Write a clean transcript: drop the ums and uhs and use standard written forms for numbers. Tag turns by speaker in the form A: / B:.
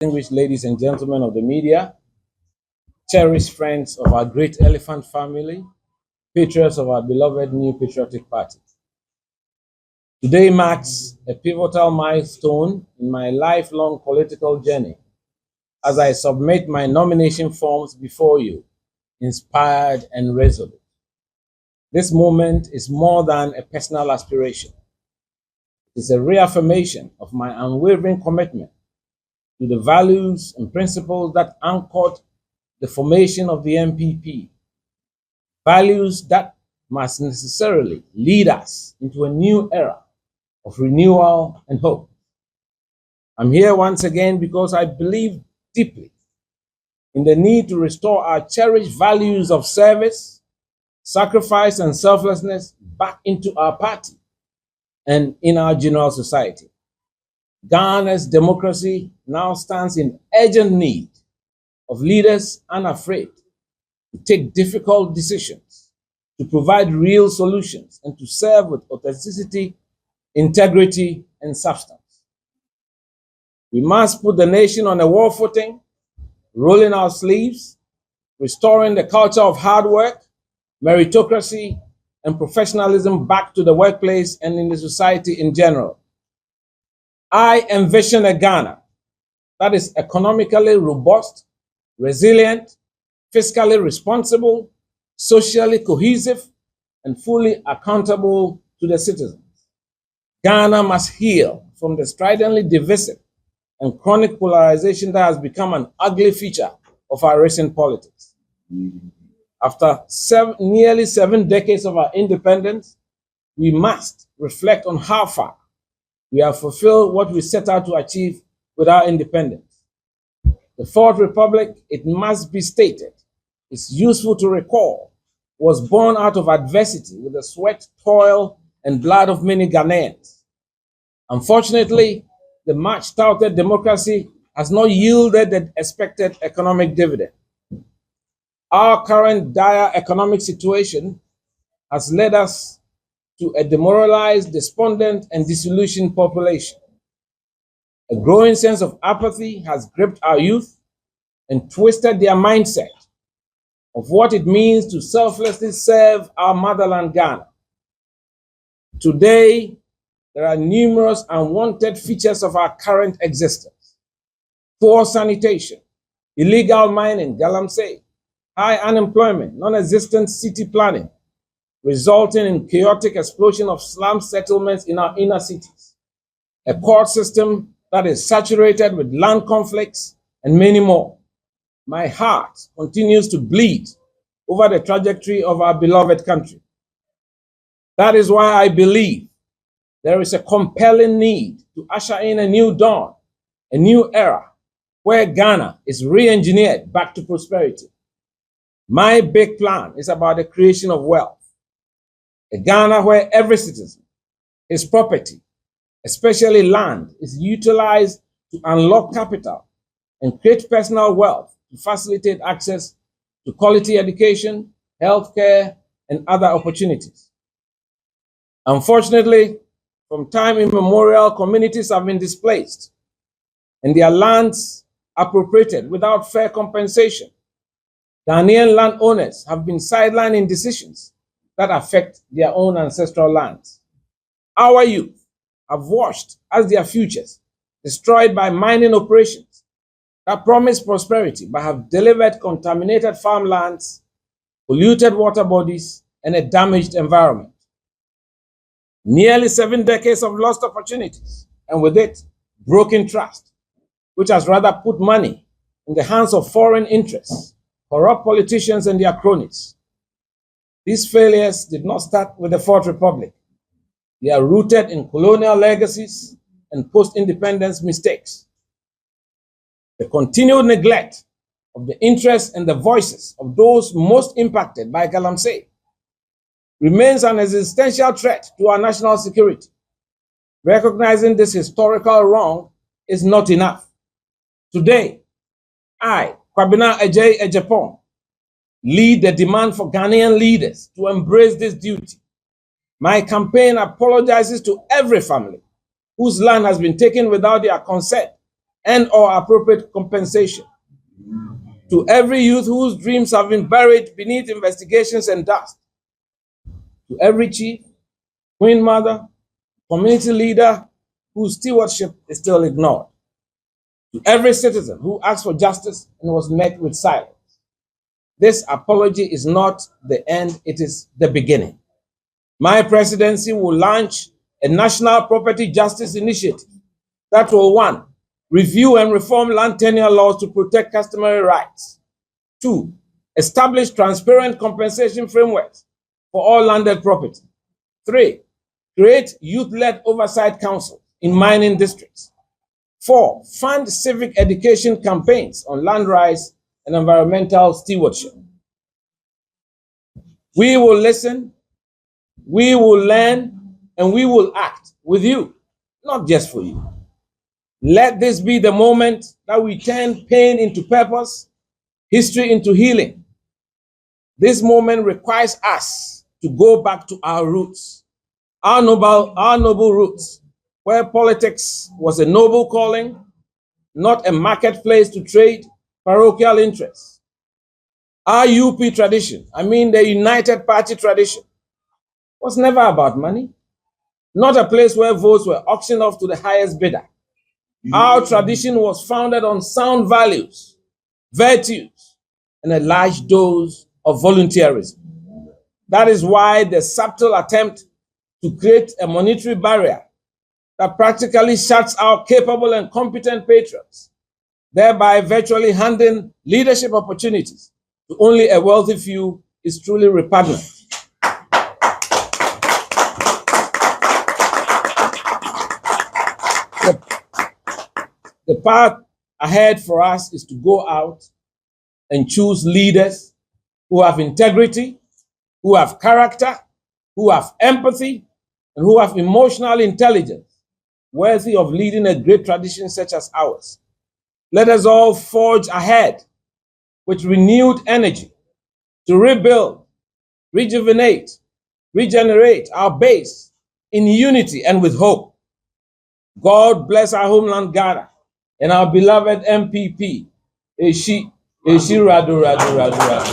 A: Distinguished ladies and gentlemen of the media, cherished friends of our great elephant family, patriots of our beloved New Patriotic Party. Today marks a pivotal milestone in my lifelong political journey as I submit my nomination forms before you, inspired and resolute. This moment is more than a personal aspiration. It is a reaffirmation of my unwavering commitment to the values and principles that anchored the formation of the NPP, values that must necessarily lead us into a new era of renewal and hope. I'm here once again because I believe deeply in the need to restore our cherished values of service, sacrifice, and selflessness back into our party and in our general society. Ghana's democracy now stands in urgent need of leaders unafraid to take difficult decisions, to provide real solutions, and to serve with authenticity, integrity, and substance. We must put the nation on a war footing, rolling our sleeves, restoring the culture of hard work, meritocracy, and professionalism back to the workplace and in the society in general. I envision a Ghana that is economically robust, resilient, fiscally responsible, socially cohesive, and fully accountable to the citizens. Ghana must heal from the stridently divisive and chronic polarization that has become an ugly feature of our recent politics. After nearly 7 decades of our independence, we must reflect on how far we have fulfilled what we set out to achieve with our independence. The Fourth Republic, it must be stated, is useful to recall, was born out of adversity with the sweat, toil, and blood of many Ghanaians. Unfortunately, the much-touted democracy has not yielded the expected economic dividend. Our current dire economic situation has led us to a demoralized, despondent, and disillusioned population. A growing sense of apathy has gripped our youth and twisted their mindset of what it means to selflessly serve our motherland, Ghana. Today, there are numerous unwanted features of our current existence: poor sanitation, illegal mining, galamsey, high unemployment, non-existent city planning, resulting in chaotic explosion of slum settlements in our inner cities, a court system that is saturated with land conflicts, and many more. My heart continues to bleed over the trajectory of our beloved country. That is why I believe there is a compelling need to usher in a new dawn, a new era, where Ghana is re-engineered back to prosperity. My big plan is about the creation of wealth. A Ghana where every citizen, his property, especially land, is utilized to unlock capital and create personal wealth to facilitate access to quality education, healthcare, and other opportunities. Unfortunately, from time immemorial, communities have been displaced and their lands appropriated without fair compensation. Ghanaian landowners have been sidelined in decisions that affect their own ancestral lands. Our youth have watched as their futures destroyed by mining operations that promise prosperity but have delivered contaminated farmlands, polluted water bodies, and a damaged environment. Nearly 7 decades of lost opportunities, and with it, broken trust, which has rather put money in the hands of foreign interests, corrupt politicians, and their cronies. These failures did not start with the Fourth Republic. They are rooted in colonial legacies and post-independence mistakes. The continued neglect of the interests and the voices of those most impacted by galamsey remains an existential threat to our national security. Recognizing this historical wrong is not enough. Today, I, Kwabena Agyepong, lead the demand for Ghanaian leaders to embrace this duty. My campaign apologizes to every family whose land has been taken without their consent and/or appropriate compensation. To every youth whose dreams have been buried beneath investigations and dust. To every chief, queen mother, community leader whose stewardship is still ignored. To every citizen who asked for justice and was met with silence. This apology is not the end, it is the beginning. My presidency will launch a national property justice initiative that will, 1, review and reform land tenure laws to protect customary rights. 2, establish transparent compensation frameworks for all landed property. 3, create youth-led oversight councils in mining districts. 4, fund civic education campaigns on land rights and environmental stewardship. We will listen, we will learn, and we will act with you, not just for you. Let this be the moment that we turn pain into purpose, history into healing. This moment requires us to go back to our roots, our noble roots, where politics was a noble calling, not a marketplace to trade parochial interests. Our UP tradition, the United Party tradition, was never about money, not a place where votes were auctioned off to the highest bidder. Our tradition was founded on sound values, virtues, and a large dose of volunteerism. That is why the subtle attempt to create a monetary barrier that practically shuts out capable and competent patrons, thereby virtually handing leadership opportunities to only a wealthy few, is truly repugnant. The path ahead for us is to go out and choose leaders who have integrity, who have character, who have empathy, and who have emotional intelligence, worthy of leading a great tradition such as ours. Let us all forge ahead with renewed energy to rebuild, rejuvenate, regenerate our base in unity and with hope. God bless our homeland Ghana and our beloved NPP. Eshi Radu Radu Radu Radu.